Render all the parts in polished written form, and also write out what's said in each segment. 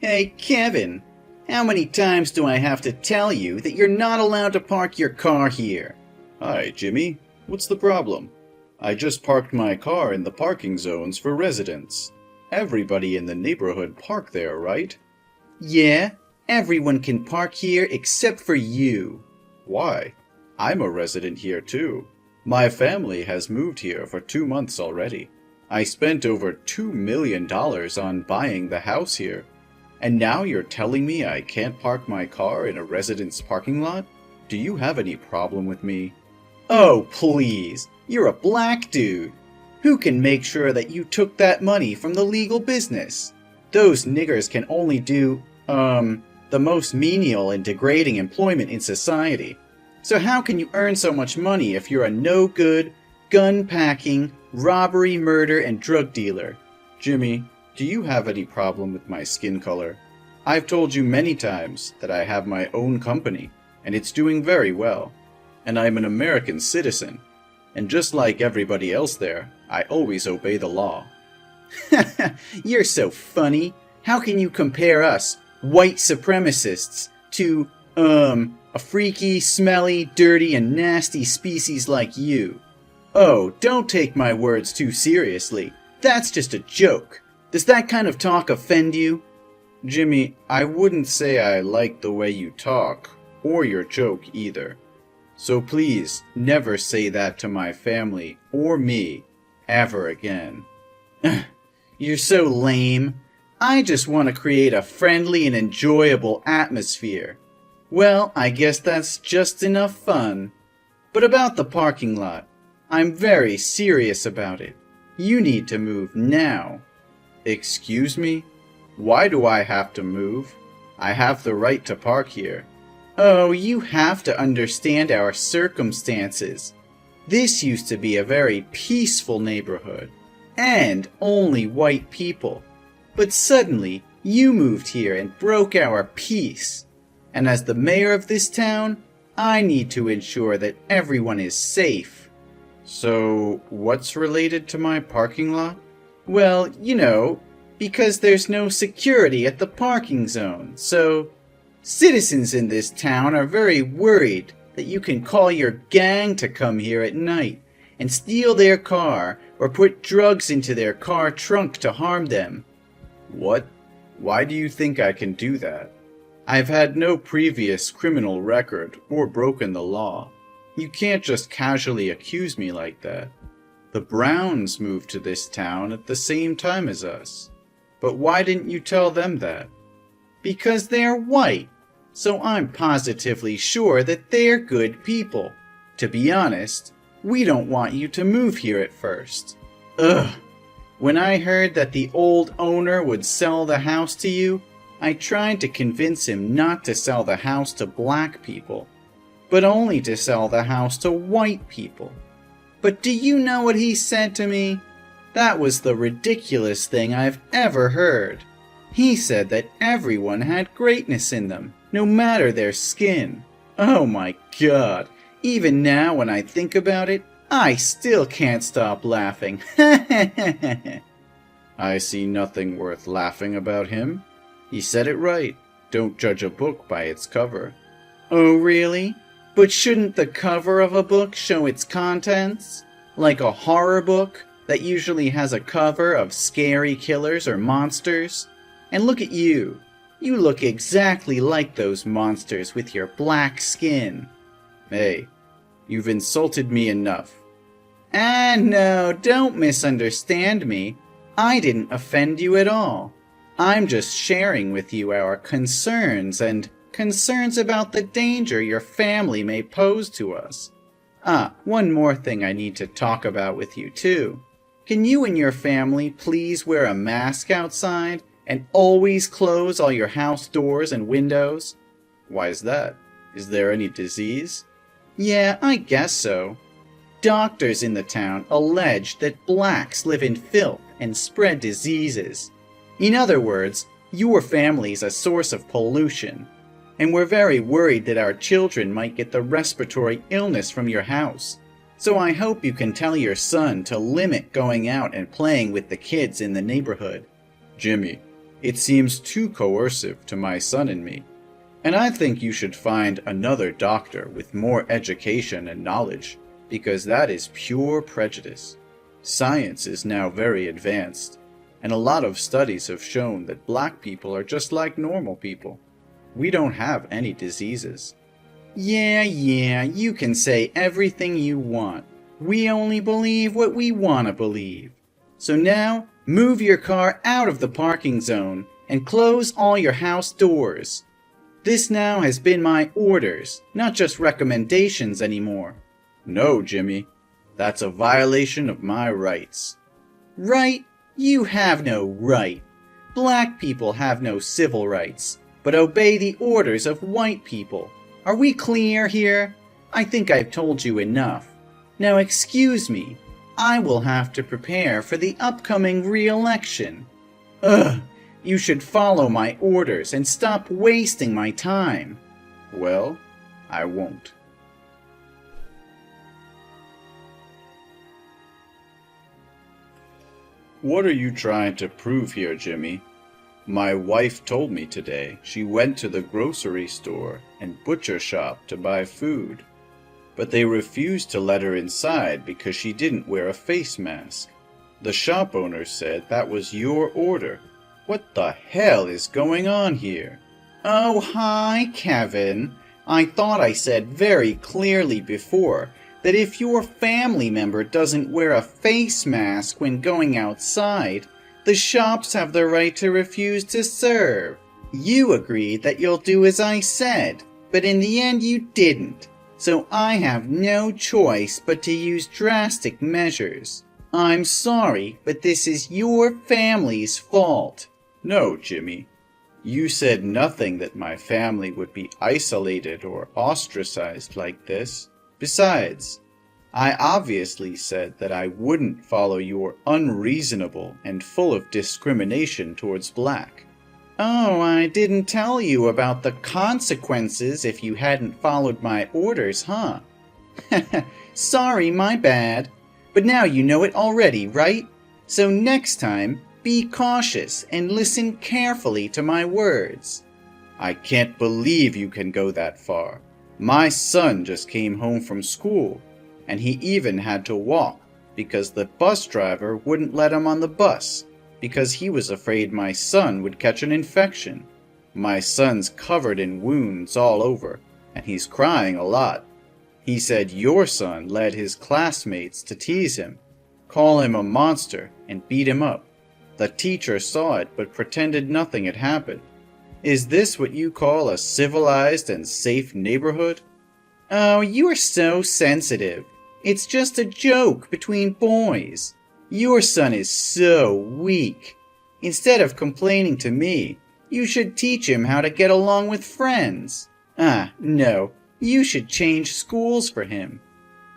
Hey, Kevin, how many times do I have to tell you that you're not allowed to park your car here? Hi, Jimmy. What's the problem? I just parked my car in the parking zones for residents. Everybody in the neighborhood park there, right? Yeah, everyone can park here except for you. Why? I'm a resident here too. My family has moved here for 2 months already. I spent over $2 million on buying the house here. And now you're telling me I can't park my car in a resident's parking lot? Do you have any problem with me? Oh, please. You're a black dude. Who can make sure that you took that money from the legal business? Those niggers can only do, the most menial and degrading employment in society. So how can you earn so much money if you're a no-good, gun-packing, robbery, murder, and drug dealer? Jimmy, do you have any problem with my skin color? I've told you many times that I have my own company, and it's doing very well. And I'm an American citizen. And just like everybody else there, I always obey the law. You're so funny. How can you compare us, white supremacists, to, a freaky, smelly, dirty, and nasty species like you? Oh, don't take my words too seriously. That's just a joke. Does that kind of talk offend you? Jimmy, I wouldn't say I like the way you talk, or your joke either. So please, never say that to my family or me, ever again. You're so lame. I just want to create a friendly and enjoyable atmosphere. Well, I guess that's just enough fun. But about the parking lot, I'm very serious about it. You need to move now. Excuse me? Why do I have to move? I have the right to park here. Oh, you have to understand our circumstances. This used to be a very peaceful neighborhood, and only white people. But suddenly, you moved here and broke our peace. And as the mayor of this town, I need to ensure that everyone is safe. So, what's related to my parking lot? Well, because there's no security at the parking zone, so citizens in this town are very worried that you can call your gang to come here at night and steal their car or put drugs into their car trunk to harm them. What? Why do you think I can do that? I've had no previous criminal record or broken the law. You can't just casually accuse me like that. The Browns moved to this town at the same time as us. But why didn't you tell them that? Because they're white, so I'm positively sure that they're good people. To be honest, we don't want you to move here at first. Ugh! When I heard that the old owner would sell the house to you, I tried to convince him not to sell the house to black people, but only to sell the house to white people. But do you know what he said to me? That was the ridiculous thing I've ever heard. He said that everyone had greatness in them, no matter their skin. Oh my God! Even now when I think about it, I still can't stop laughing. I see nothing worth laughing about him. He said it right. Don't judge a book by its cover. Oh, really? But shouldn't the cover of a book show its contents? Like a horror book that usually has a cover of scary killers or monsters? And look at you. You look exactly like those monsters with your black skin. Hey, you've insulted me enough. Ah, no, don't misunderstand me. I didn't offend you at all. I'm just sharing with you our concerns and concerns about the danger your family may pose to us. Ah, one more thing I need to talk about with you too. Can you and your family please wear a mask outside and always close all your house doors and windows? Why is that? Is there any disease? Yeah, I guess so. Doctors in the town allege that blacks live in filth and spread diseases. In other words, your family's a source of pollution, and we're very worried that our children might get the respiratory illness from your house. So I hope you can tell your son to limit going out and playing with the kids in the neighborhood. Jimmy, It seems too coercive to my son and me, and I think you should find another doctor with more education and knowledge, because that is pure prejudice. Science is now very advanced, and a lot of studies have shown that black people are just like normal people. We don't have any diseases. Yeah, you can say everything you want. We only believe what we want to believe. So now, move your car out of the parking zone and close all your house doors. This now has been my orders, not just recommendations anymore. No, Jimmy. That's a violation of my rights. Right? You have no right. Black people have no civil rights, but obey the orders of white people. Are we clear here? I think I've told you enough. Now excuse me, I will have to prepare for the upcoming re-election. Ugh, you should follow my orders and stop wasting my time. Well, I won't. What are you trying to prove here, Jimmy? My wife told me today she went to the grocery store and butcher shop to buy food, but they refused to let her inside because she didn't wear a face mask. The shop owner said that was your order. What the hell is going on here? Oh, hi, Kevin. I thought I said very clearly before that if your family member doesn't wear a face mask when going outside, the shops have the right to refuse to serve. You agreed that you'll do as I said, but in the end you didn't. So I have no choice but to use drastic measures. I'm sorry, but this is your family's fault. No, Jimmy. You said nothing that my family would be isolated or ostracized like this. Besides, I obviously said that I wouldn't follow your unreasonable and full of discrimination towards black. Oh, I didn't tell you about the consequences if you hadn't followed my orders, huh? Sorry, my bad. But now you know it already, right? So next time, be cautious and listen carefully to my words. I can't believe you can go that far. My son just came home from school, and he even had to walk because the bus driver wouldn't let him on the bus because he was afraid my son would catch an infection. My son's covered in wounds all over, and he's crying a lot. He said your son led his classmates to tease him, call him a monster, and beat him up. The teacher saw it but pretended nothing had happened. Is this what you call a civilized and safe neighborhood? Oh, you're so sensitive. It's just a joke between boys. Your son is so weak. Instead of complaining to me, you should teach him how to get along with friends. No, you should change schools for him.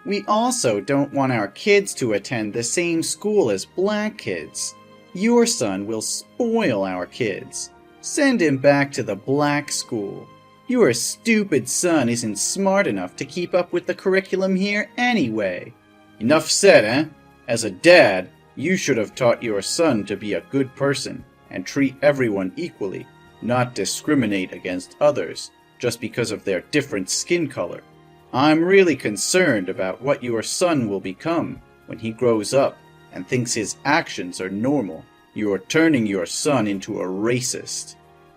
We also don't want our kids to attend the same school as black kids. Your son will spoil our kids. Send him back to the black school. Your stupid son isn't smart enough to keep up with the curriculum here anyway. Enough said, eh? As a dad, you should have taught your son to be a good person and treat everyone equally, not discriminate against others just because of their different skin color. I'm really concerned about what your son will become when he grows up and thinks his actions are normal. You're turning your son into a racist.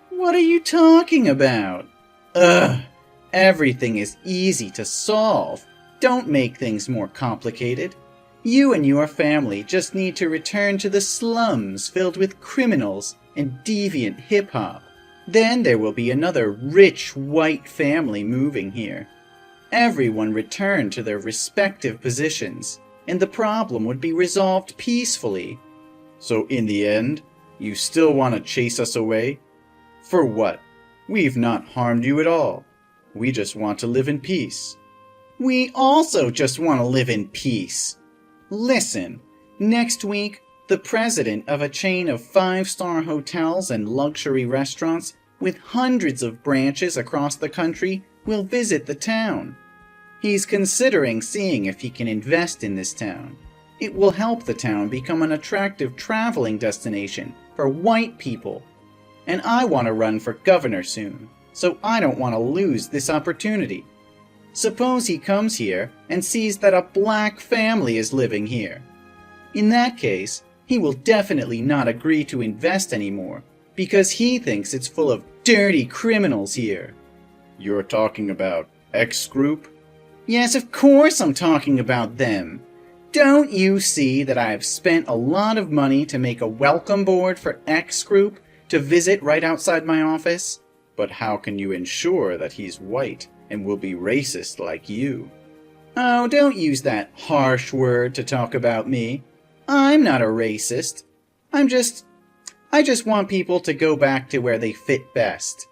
What are you talking about? Ugh, everything is easy to solve. Don't make things more complicated. You and your family just need to return to the slums filled with criminals and deviant hip-hop. Then there will be another rich white family moving here. Everyone return to their respective positions, and the problem would be resolved peacefully. So in the end, you still want to chase us away? For what? We've not harmed you at all. We just want to live in peace. We also just want to live in peace. Listen, next week, the president of a chain of 5-star hotels and luxury restaurants with hundreds of branches across the country will visit the town. He's considering seeing if he can invest in this town. It will help the town become an attractive traveling destination for white people. and I want to run for governor soon, so I don't want to lose this opportunity. Suppose he comes here and sees that a black family is living here. In that case, he will definitely not agree to invest anymore, because he thinks it's full of dirty criminals here. You're talking about X Group? Yes, of course I'm talking about them. Don't you see that I have spent a lot of money to make a welcome board for X Group to visit right outside my office? But how can you ensure that he's white and will be racist like you? Oh, don't use that harsh word to talk about me. I'm not a racist. I just want people to go back to where they fit best.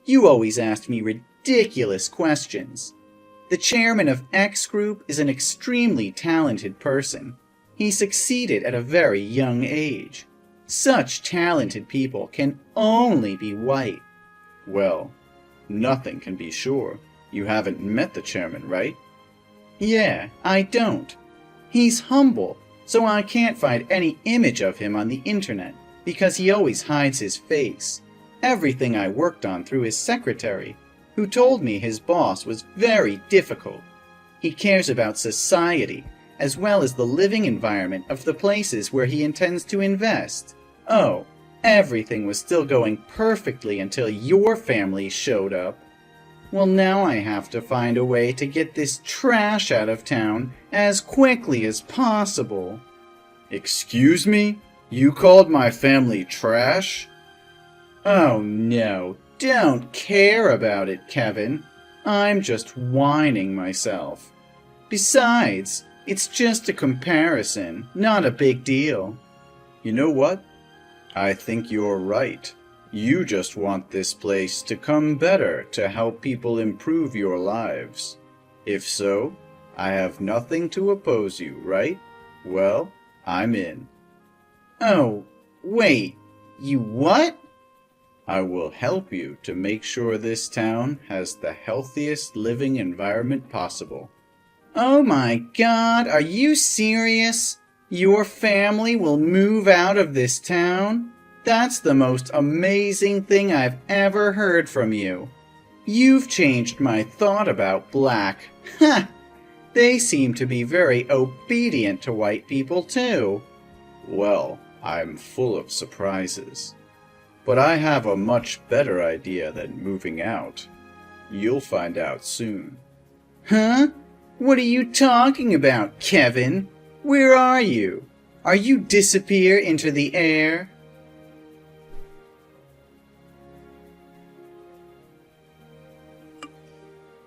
You always ask me ridiculous questions. The chairman of X Group is an extremely talented person. He succeeded at a very young age. Such talented people can only be white. Well, nothing can be sure. You haven't met the chairman, right? Yeah, I don't. He's humble, so I can't find any image of him on the internet because he always hides his face. Everything I worked on through his secretary, who told me his boss was very difficult. He cares about society, as well as the living environment of the places where he intends to invest. Oh, everything was still going perfectly until your family showed up. Well, now I have to find a way to get this trash out of town as quickly as possible. Excuse me? You called my family trash? Oh no, don't care about it, Kevin. I'm just whining myself. Besides, it's just a comparison, not a big deal. You know what? I think you're right. You just want this place to come better to help people improve your lives. If so, I have nothing to oppose you, right? Well, I'm in. Oh, wait, you what? I will help you to make sure this town has the healthiest living environment possible. Oh my God, are you serious? Your family will move out of this town? That's the most amazing thing I've ever heard from you. You've changed my thought about black. Ha! They seem to be very obedient to white people too. Well, I'm full of surprises. But I have a much better idea than moving out. You'll find out soon. Huh? What are you talking about, Kevin? Where are you? Are you disappear into the air?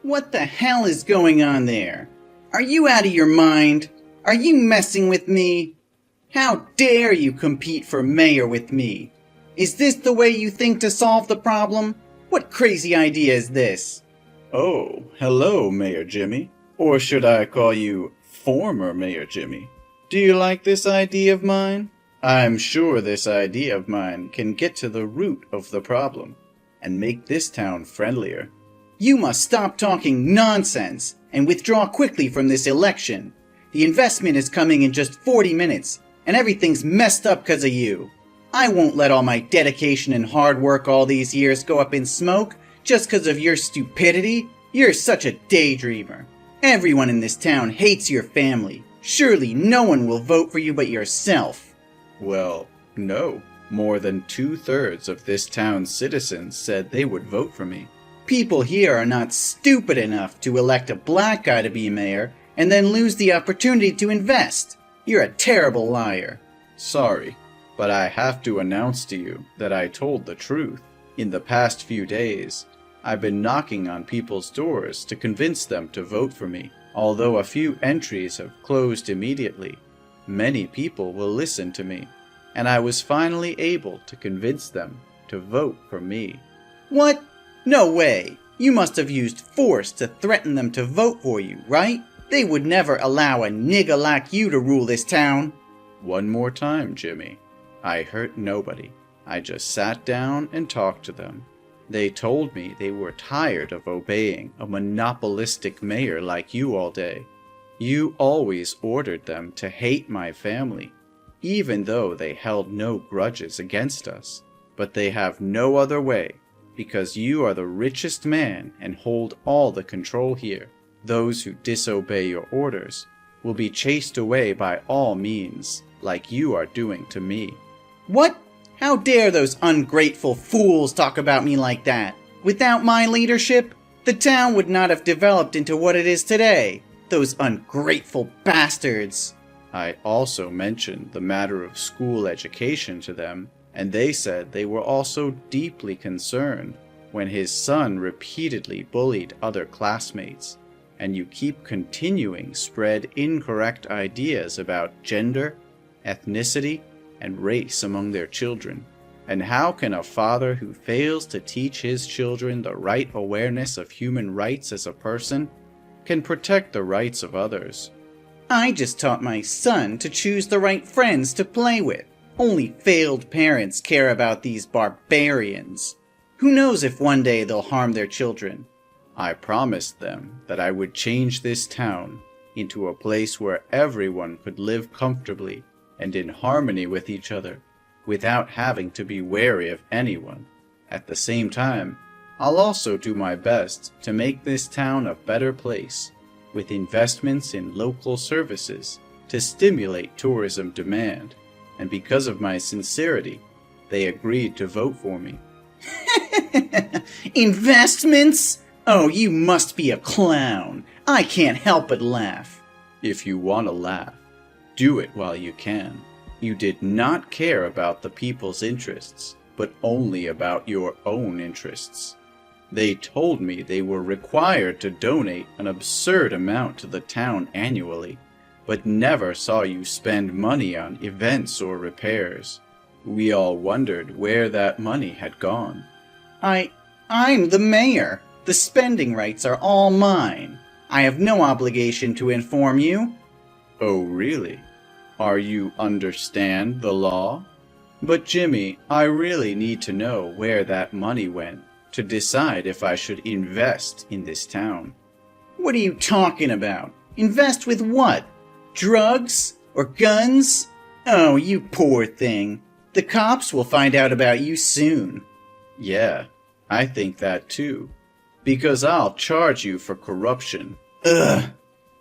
What the hell is going on there? Are you out of your mind? Are you messing with me? How dare you compete for mayor with me? Is this the way you think to solve the problem? What crazy idea is this? Oh, hello, Mayor Jimmy. Or should I call you former Mayor Jimmy? Do you like this idea of mine? I'm sure this idea of mine can get to the root of the problem and make this town friendlier. You must stop talking nonsense and withdraw quickly from this election. The investment is coming in just 40 minutes, and everything's messed up because of you. I won't let all my dedication and hard work all these years go up in smoke just because of your stupidity. You're such a daydreamer. Everyone in this town hates your family. Surely no one will vote for you but yourself. Well, no. More than 2/3 of this town's citizens said they would vote for me. People here are not stupid enough to elect a black guy to be mayor and then lose the opportunity to invest. You're a terrible liar. Sorry, but I have to announce to you that I told the truth. In the past few days, I've been knocking on people's doors to convince them to vote for me. Although a few entries have closed immediately, many people will listen to me, and I was finally able to convince them to vote for me. What? No way! You must have used force to threaten them to vote for you, right? They would never allow a nigger like you to rule this town. One more time, Jimmy. I hurt nobody. I just sat down and talked to them. They told me they were tired of obeying a monopolistic mayor like you all day. You always ordered them to hate my family, even though they held no grudges against us. But they have no other way, because you are the richest man and hold all the control here. Those who disobey your orders will be chased away by all means, like you are doing to me. What? How dare those ungrateful fools talk about me like that? Without my leadership, the town would not have developed into what it is today. Those ungrateful bastards. I also mentioned the matter of school education to them, and they said they were also deeply concerned when his son repeatedly bullied other classmates, and you keep continuing spread incorrect ideas about gender, ethnicity, and race among their children. And how can a father who fails to teach his children the right awareness of human rights as a person can protect the rights of others? I just taught my son to choose the right friends to play with. Only failed parents care about these barbarians. Who knows if one day they'll harm their children? I promised them that I would change this town into a place where everyone could live comfortably and in harmony with each other, without having to be wary of anyone. At the same time, I'll also do my best to make this town a better place, with investments in local services to stimulate tourism demand. And because of my sincerity, they agreed to vote for me. Investments? Oh, you must be a clown. I can't help but laugh. If you want to laugh, do it while you can. You did not care about the people's interests, but only about your own interests. They told me they were required to donate an absurd amount to the town annually, but never saw you spend money on events or repairs. We all wondered where that money had gone. I'm the mayor. The spending rights are all mine. I have no obligation to inform you. Oh, really? Are you understand the law? But Jimmy, I really need to know where that money went to decide if I should invest in this town. What are you talking about? Invest with what? Drugs? Or guns? Oh, you poor thing. The cops will find out about you soon. Yeah, I think that too. Because I'll charge you for corruption. Ugh.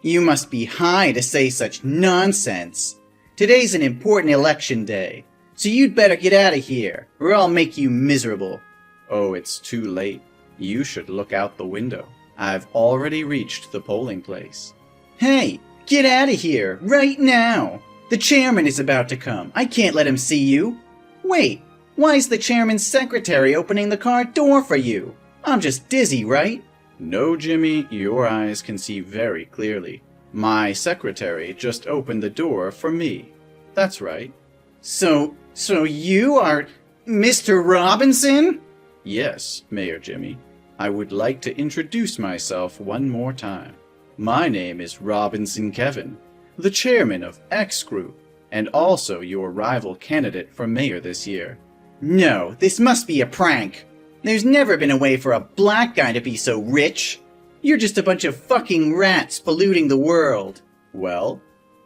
You must be high to say such nonsense. Today's an important election day, so you'd better get out of here, or I'll make you miserable. Oh, it's too late. You should look out the window. I've already reached the polling place. Hey, get out of here, right now! The chairman is about to come. I can't let him see you. Wait, why is the chairman's secretary opening the car door for you? I'm just dizzy, right? No, Jimmy, your eyes can see very clearly. My secretary just opened the door for me. That's right. So you are Mr. Robinson? Yes, Mayor Jimmy. I would like to introduce myself one more time. My name is Robinson Kevin, the chairman of X Group, and also your rival candidate for mayor this year. No, this must be a prank. There's never been a way for a black guy to be so rich. You're just a bunch of fucking rats polluting the world. Well,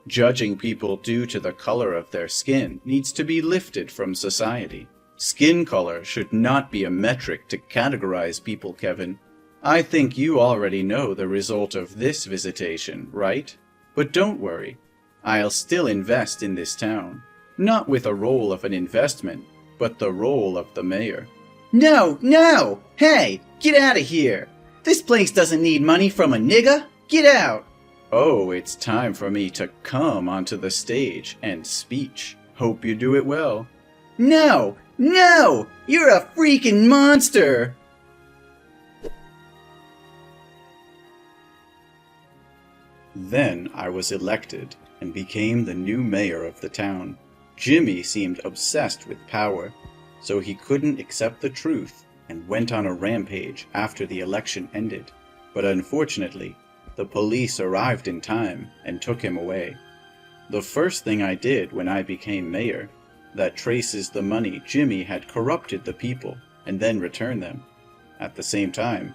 judging people due to the color of their skin needs to be lifted from society. Skin color should not be a metric to categorize people, Kevin. I think you already know the result of this visitation, right? But don't worry. I'll still invest in this town. Not with a role of an investment, but the role of the mayor. No! Hey, get out of here! This place doesn't need money from a nigga! Get out! Oh, it's time for me to come onto the stage and speech. Hope you do it well. No! You're a freaking monster! Then I was elected and became the new mayor of the town. Jimmy seemed obsessed with power, so he couldn't accept the truth and went on a rampage after the election ended. But unfortunately, the police arrived in time and took him away. The first thing I did when I became mayor, that traces the money Jimmy had corrupted the people and then returned them. At the same time,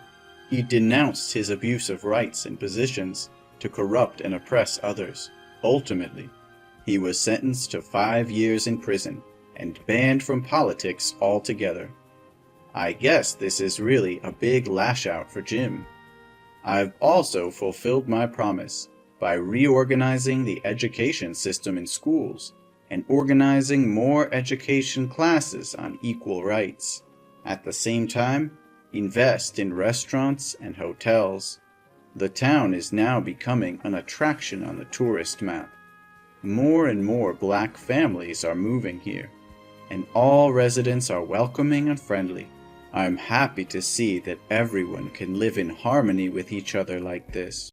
he denounced his abuse of rights and positions to corrupt and oppress others. Ultimately, he was sentenced to 5 years in prison and banned from politics altogether. I guess this is really a big lash out for Jim. I've also fulfilled my promise by reorganizing the education system in schools and organizing more education classes on equal rights. At the same time, invest in restaurants and hotels. The town is now becoming an attraction on the tourist map. More and more black families are moving here, and all residents are welcoming and friendly. I'm happy to see that everyone can live in harmony with each other like this.